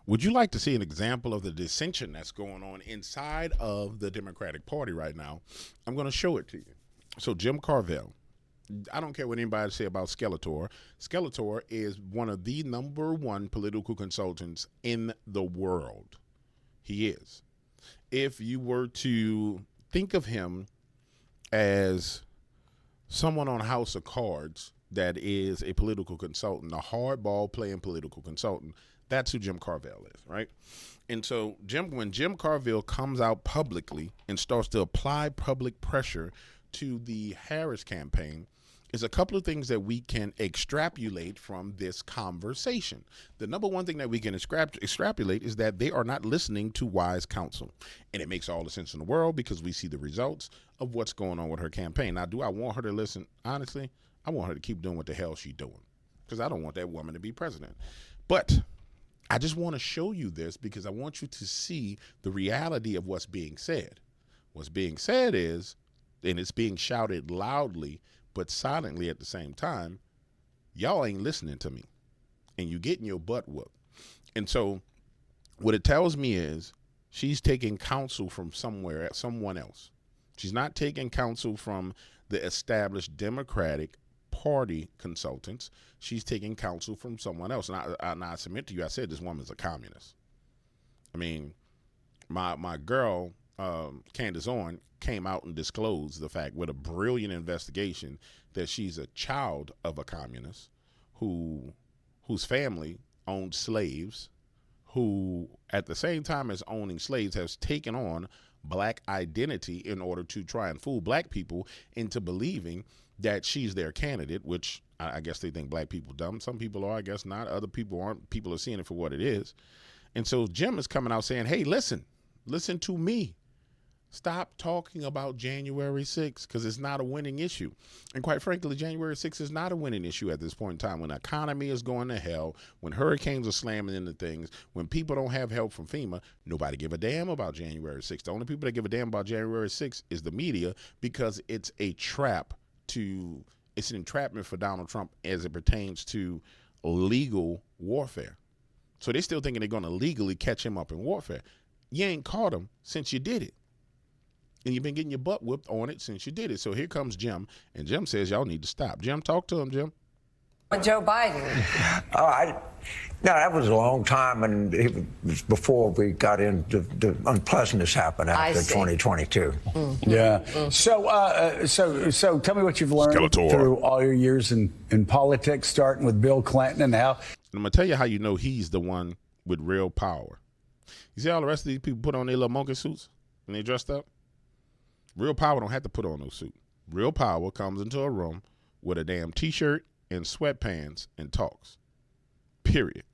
Would you like to see an example of the dissension that's going on inside of the Democratic Party right now? I'm going to show it to you. So Jim Carville, I don't care what anybody say about Skeletor. Skeletor is one of the #1 political consultants in the world. He is. If you were to think of him as someone on House of Cards that is a political consultant, a hardball playing political consultant, that's who Jim Carville is, right? And so when Jim Carville comes out publicly and starts to apply public pressure to the Harris campaign, is a couple of things that we can extrapolate from this conversation. The #1 thing that we can extrapolate is that they are not listening to wise counsel. And it makes all the sense in the world because we see the results of what's going on with her campaign. Now, do I want her to listen? Honestly, I want her to keep doing what the hell she's doing because I don't want that woman to be president. But I just want to show you this because I want you to see the reality of what's being said. What's being said is, and it's being shouted loudly but silently at the same time, y'all ain't listening to me and you getting your butt whooped. And so what it tells me is she's taking counsel from someone else. She's not taking counsel from the established Democratic Party consultants. She's taking counsel from someone else. And I submit to you, I said this woman's a communist. I mean, my girl, Candace Owen, came out and disclosed the fact with a brilliant investigation that she's a child of a communist whose family owned slaves, who at the same time as owning slaves has taken on black identity in order to try and fool black people into believing that she's their candidate, which I guess they think black people dumb. Some people are, I guess not. Other people aren't. People are seeing it for what it is. And so Jim is coming out saying, hey, listen to me. Stop talking about January 6th because it's not a winning issue. And quite frankly, January 6th is not a winning issue at this point in time when the economy is going to hell, when hurricanes are slamming into things, when people don't have help from FEMA. Nobody give a damn about January 6th. The only people that give a damn about January 6th is the media because it's it's an entrapment for Donald Trump as it pertains to legal warfare. So they're still thinking they're going to legally catch him up in warfare. You ain't caught him since you did it. And you've been getting your butt whipped on it since you did it. So here comes Jim, and Jim says y'all need to stop. Jim, talk to him, Jim. Joe Biden. No, that was a long time, and it was before we got into the unpleasantness happened after 2022. Mm-hmm. Yeah. Mm-hmm. So tell me what you've learned Skeletor. Through all your years in politics, starting with Bill Clinton and how. I'm going to tell you how you know he's the one with real power. You see all the rest of these people put on their little monkey suits and they dressed up? Real power don't have to put on no suit. Real power comes into a room with a damn T-shirt and sweatpants and talks. Period.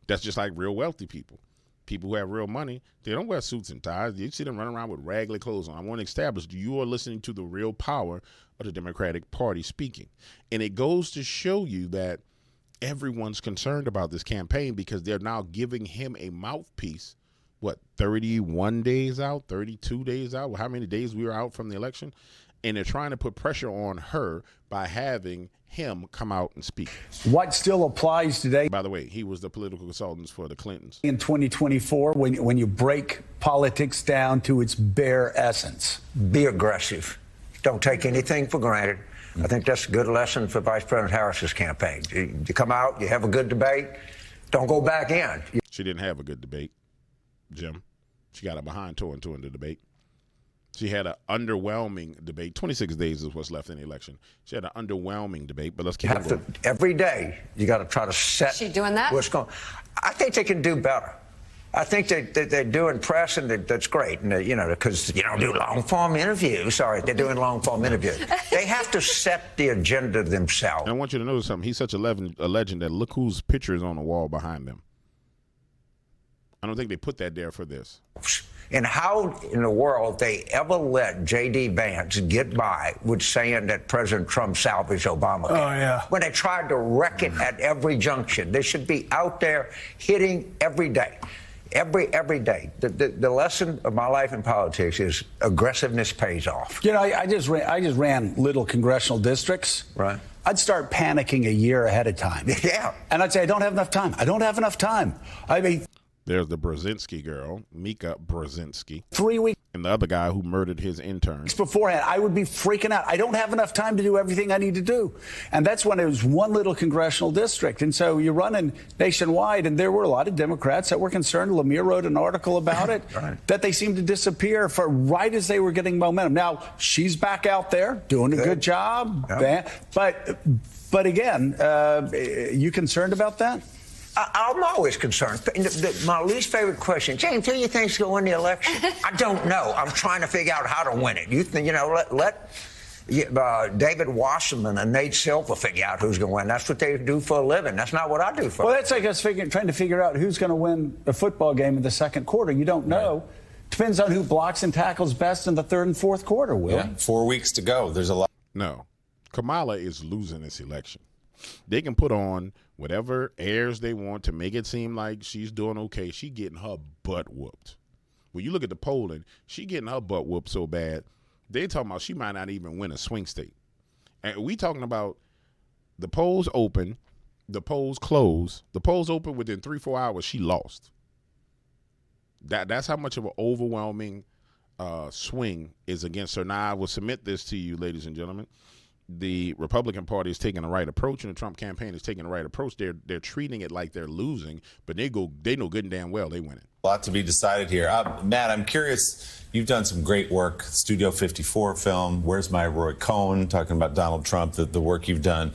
That's just like real wealthy people. People who have real money, they don't wear suits and ties. You see them running around with raggedy clothes on. I want to establish you are listening to the real power of the Democratic Party speaking. And it goes to show you that everyone's concerned about this campaign because they're now giving him a mouthpiece. 31 days out, 32 days out, how many days we were out from the election? And they're trying to put pressure on her by having him come out and speak. What still applies today? By the way, he was the political consultant for the Clintons. In 2024, when you break politics down to its bare essence. Be aggressive. Don't take anything for granted. I think that's a good lesson for Vice President Harris's campaign. You come out, you have a good debate, don't go back in. She didn't have a good debate, Jim. She got a behind toe into the debate. She had an underwhelming debate. 26 days is what's left in the election. She had an underwhelming debate, but let's keep it going. Every day, you got to try to set. Is she doing that? What's going? I think they can do better. I think they're doing press, and that's great. And because you don't do long form interviews. Sorry, they're doing long form interviews. They have to set the agenda themselves. And I want you to notice something. He's such a legend that look whose picture is on the wall behind them. I don't think they put that there for this. And how in the world they ever let J.D. Vance get by with saying that President Trump salvaged Obamacare? Oh, yeah. When they tried to wreck it at every junction. They should be out there hitting every day. Every day. The lesson of my life in politics is aggressiveness pays off. I just ran little congressional districts. Right. I'd start panicking a year ahead of time. Yeah. And I'd say, I don't have enough time. I don't have enough time. I mean, There's the Brzezinski girl, Mika Brzezinski. 3 weeks And the other guy who murdered his intern. beforehand, I would be freaking out. I don't have enough time to do everything I need to do. And that's when it was one little congressional district. And so you're running nationwide, and there were a lot of Democrats that were concerned. Lemire wrote an article about it, Right. that they seemed to disappear for right as they were getting momentum. Now, she's back out there doing a good job. Yep. But again, you concerned about that? I'm always concerned. My least favorite question, James, who do you think's going to win the election? I don't know. I'm trying to figure out how to win it. Let David Wasserman and Nate Silver figure out who's going to win. That's what they do for a living. That's not what I do for a living. Well, that's like us trying to figure out who's going to win a football game in the second quarter. You don't know. Right. Depends on who blocks and tackles best in the third and fourth quarter, Will. Yeah, 4 weeks to go. There's a lot. No, Kamala is losing this election. They can put on whatever airs they want to make it seem like she's doing okay. She getting her butt whooped. When you look at the polling, she getting her butt whooped so bad, they talking about she might not even win a swing state. And we talking about the polls open, the polls close, the polls open within 3-4 hours, she lost. That's how much of an overwhelming swing is against her. Now, I will submit this to you, ladies and gentlemen. The Republican Party is taking the right approach, and the Trump campaign is taking the right approach. They're treating it like they're losing, but they know good and damn well they win it. A lot to be decided here. Matt, I'm curious. You've done some great work. Studio 54 film. Where's My Roy Cohn? Talking about Donald Trump. The work you've done.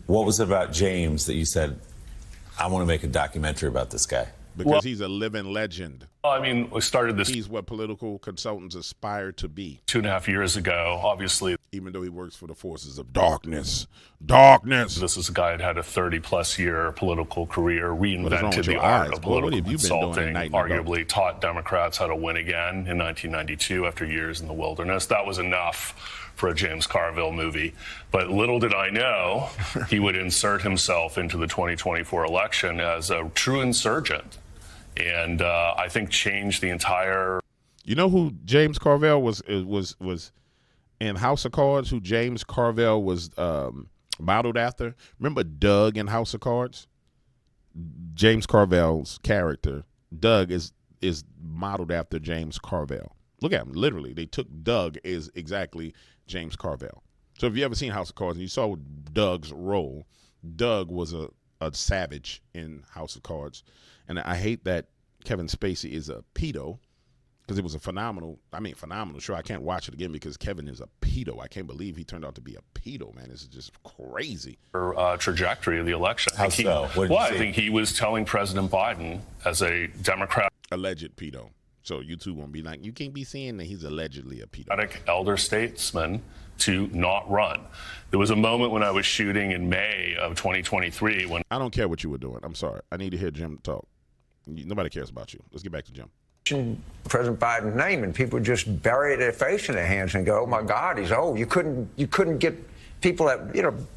What was it about James that you said, I want to make a documentary about this guy? Because he's a living legend. I mean, we started this. He's what political consultants aspire to be. 2.5 years ago, obviously. Even though he works for the forces of darkness. Darkness. This is a guy that had a 30-plus year political career, reinvented the art of political consulting, arguably taught Democrats how to win again in 1992 after years in the wilderness. That was enough for a James Carville movie. But little did I know he would insert himself into the 2024 election as a true insurgent. And I think changed the entire. You know who James Carville was in House of Cards? Who James Carville was modeled after? Remember Doug in House of Cards? James Carville's character, Doug, is modeled after James Carville. Look at him. Literally, they took Doug as exactly James Carville. So if you ever seen House of Cards and you saw Doug's role, Doug was a savage in House of Cards. And I hate that Kevin Spacey is a pedo, because it was a phenomenal show. I can't watch it again because Kevin is a pedo. I can't believe he turned out to be a pedo, man. This is just crazy. Trajectory of the election. How so? I think he was telling President Biden as a Democrat. Alleged pedo. So you two won't be like, you can't be saying that he's allegedly a pedo. Elder statesman to not run. There was a moment when I was shooting in May of 2023 when. I don't care what you were doing. I'm sorry. I need to hear Jim talk. Nobody cares about you. Let's get back to Jim. President Biden's name, and people just bury their face in their hands and go, "Oh my God, he's old." You couldn't get people that,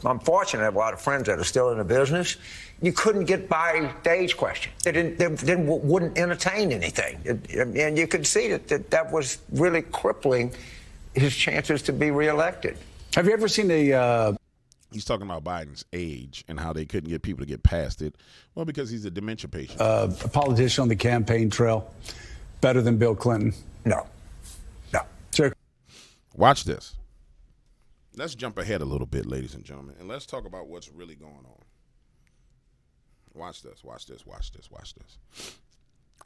I'm fortunate I have a lot of friends that are still in the business. You couldn't get by the age question. They wouldn't entertain anything, and you could see that was really crippling his chances to be reelected. Have you ever seen He's talking about Biden's age and how they couldn't get people to get past it. Well, because he's a dementia patient. A politician on the campaign trail better than Bill Clinton? No. Sure. Watch this. Let's jump ahead a little bit, ladies and gentlemen, and let's talk about what's really going on. Watch this.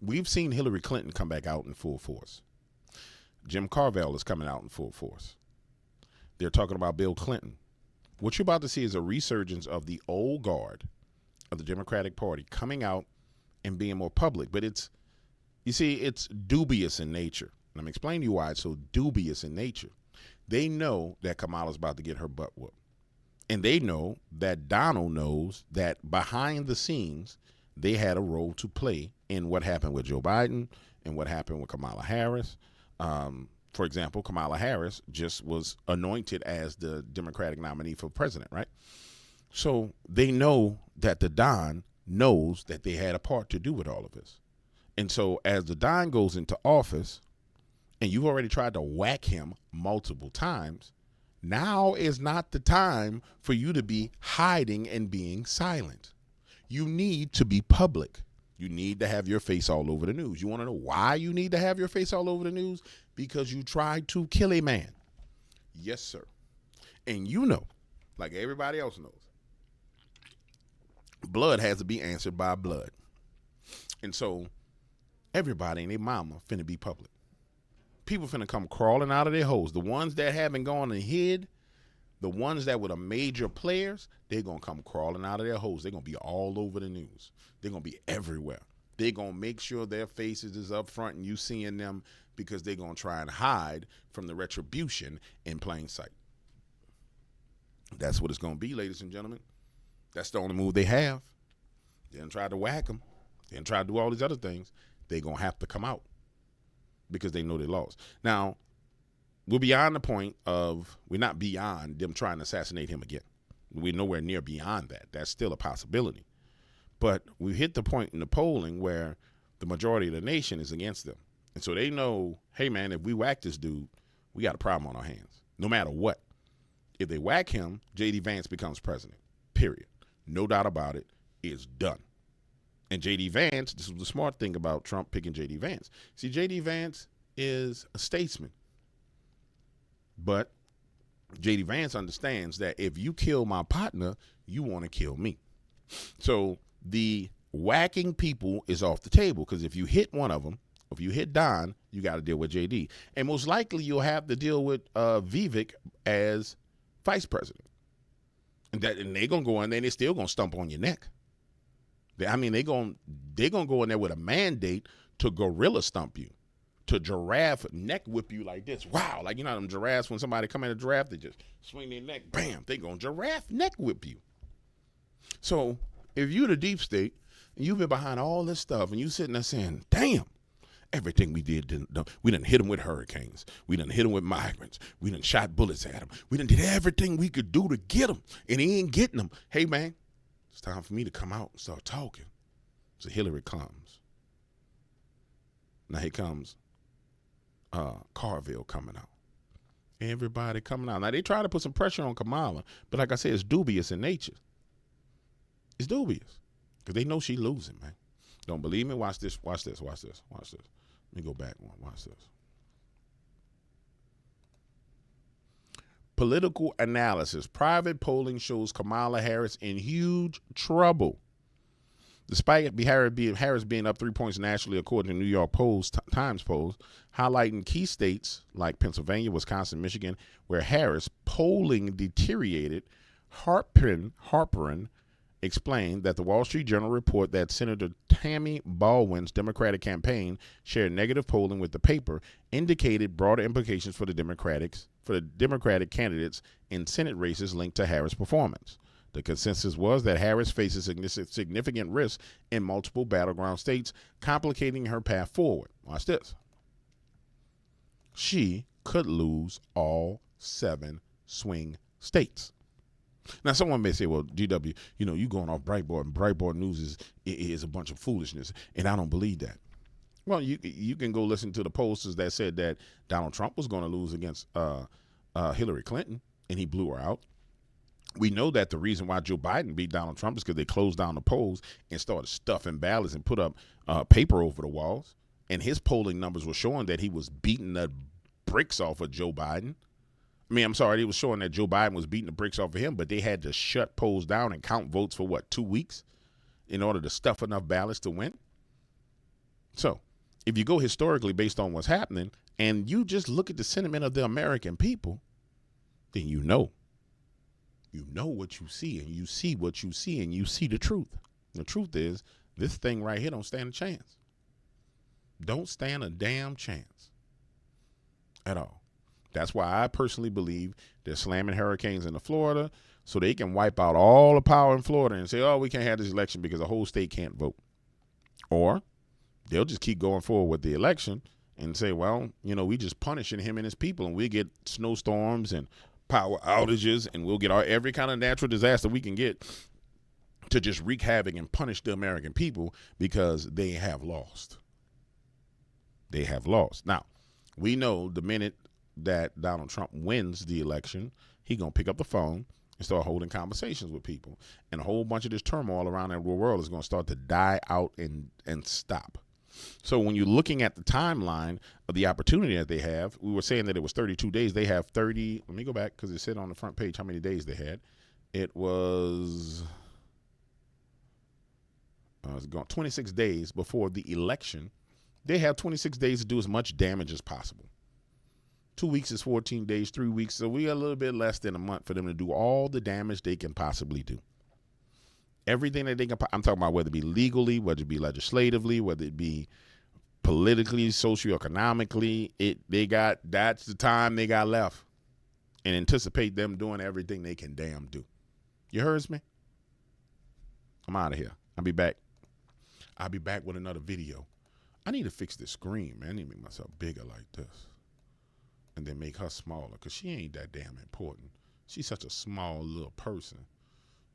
We've seen Hillary Clinton come back out in full force. Jim Carville is coming out in full force. They're talking about Bill Clinton. What you're about to see is a resurgence of the old guard of the Democratic Party coming out and being more public. But it's dubious in nature. And I'm explaining to you why it's so dubious in nature. They know that Kamala's about to get her butt whooped. And they know that Donald knows that behind the scenes, they had a role to play in what happened with Joe Biden and what happened with Kamala Harris. For example, Kamala Harris just was anointed as the Democratic nominee for president, right? So they know that the Don knows that they had a part to do with all of this. And so as the Don goes into office, and you've already tried to whack him multiple times, now is not the time for you to be hiding and being silent. You need to be public. You need to have your face all over the news. You want to know why you need to have your face all over the news? Because you tried to kill a man. Yes, sir. And you know, like everybody else knows, blood has to be answered by blood. And so everybody and their mama finna be public. People finna come crawling out of their holes. The ones that haven't gone and hid, the ones that were the major players, they're going to come crawling out of their holes. They're going to be all over the news. They're going to be everywhere. They're going to make sure their faces is up front and you seeing them, because they're going to try and hide from the retribution in plain sight. That's what it's going to be, ladies and gentlemen. That's the only move they have. They didn't try to whack them. They didn't try to do all these other things. They're going to have to come out because they know they lost. Now, we're beyond the point of, we're not beyond them trying to assassinate him again. We're nowhere near beyond that. That's still a possibility. But we hit the point in the polling where the majority of the nation is against them. And so they know, hey, man, if we whack this dude, we got a problem on our hands, no matter what. If they whack him, J.D. Vance becomes president, period. No doubt about it. It's done. And J.D. Vance, this was the smart thing about Trump picking J.D. Vance. See, J.D. Vance is a statesman. But J.D. Vance understands that if you kill my partner, you want to kill me. So the whacking people is off the table, because if you hit one of them, if you hit Don, you got to deal with J.D. And most likely you'll have to deal with Vivek as vice president. And they're going to go in there and they're still going to stump on your neck. I mean, they're going to go in there with a mandate to gorilla stump you, to giraffe neck whip you like this. Wow. Like, you know, them giraffes, when somebody come in a giraffe, they just swing their neck. Bam. They going to giraffe neck whip you. So if you're the deep state and you've been behind all this stuff and you sitting there saying, damn, everything we did, we done hit them with hurricanes. We done hit them with migrants. We done shot bullets at them. We done did everything we could do to get them, and he ain't getting them. Hey, man, it's time for me to come out and start talking. So Hillary comes. Now here comes Carville coming out. Everybody coming out. Now they try to put some pressure on Kamala, but like I said, it's dubious in nature. It's dubious because they know she's losing, man. Don't believe me? Watch this. Watch this. Watch this. Watch this. Let me go back one. Watch this. Political analysis. Private polling shows Kamala Harris in huge trouble. Despite Harris being up 3 points nationally, according to New York Times polls, highlighting key states like Pennsylvania, Wisconsin, Michigan, where Harris polling deteriorated, Harperin explained that the Wall Street Journal report that Senator Tammy Baldwin's Democratic campaign shared negative polling with the paper indicated broader implications for the Democratic candidates in Senate races linked to Harris' performance. The consensus was that Harris faces significant risk in multiple battleground states, complicating her path forward. Watch this. She could lose all 7 swing states. Now, someone may say, well, GW, you know, you going off Breitbart, and Breitbart News is a bunch of foolishness, and I don't believe that. Well, you can go listen to the posters that said that Donald Trump was going to lose against Hillary Clinton, and he blew her out. We know that the reason why Joe Biden beat Donald Trump is because they closed down the polls and started stuffing ballots and put up paper over the walls, and his polling numbers were showing that he was beating the bricks off of Joe Biden. I mean, I'm sorry, it was showing that Joe Biden was beating the bricks off of him, but they had to shut polls down and count votes for, 2 weeks in order to stuff enough ballots to win? So, if you go historically based on what's happening, and you just look at the sentiment of the American people, then you know. You know what you see, and you see what you see, and you see the truth. The truth is, this thing right here don't stand a chance. Don't stand a damn chance at all. That's why I personally believe they're slamming hurricanes into Florida so they can wipe out all the power in Florida and say, oh, we can't have this election because the whole state can't vote. Or they'll just keep going forward with the election and say, well, you know, we just punishing him and his people, and we get snowstorms and power outages, and we'll get every kind of natural disaster we can get to just wreak havoc and punish the American people because they have lost. They have lost. Now, we know the minute that Donald Trump wins the election, he's going to pick up the phone and start holding conversations with people. And a whole bunch of this turmoil around the world is going to start to die out and stop. So when you're looking at the timeline of the opportunity that they have, we were saying that it was 32 days. They have 30. Let me go back because it said on the front page how many days they had. It was 26 days before the election. They have 26 days to do as much damage as possible. 2 weeks is 14 days, 3 weeks. So we got a little bit less than a month for them to do all the damage they can possibly do. Everything that they can, I'm talking about whether it be legally, whether it be legislatively, whether it be politically, socioeconomically, that's the time they got left. And anticipate them doing everything they can damn do. You heard me? I'm out of here. I'll be back with another video. I need to fix this screen, man. I need to make myself bigger like this. And then make her smaller, because she ain't that damn important. She's such a small little person.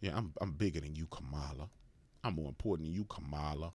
Yeah, I'm bigger than you, Kamala. I'm more important than you, Kamala.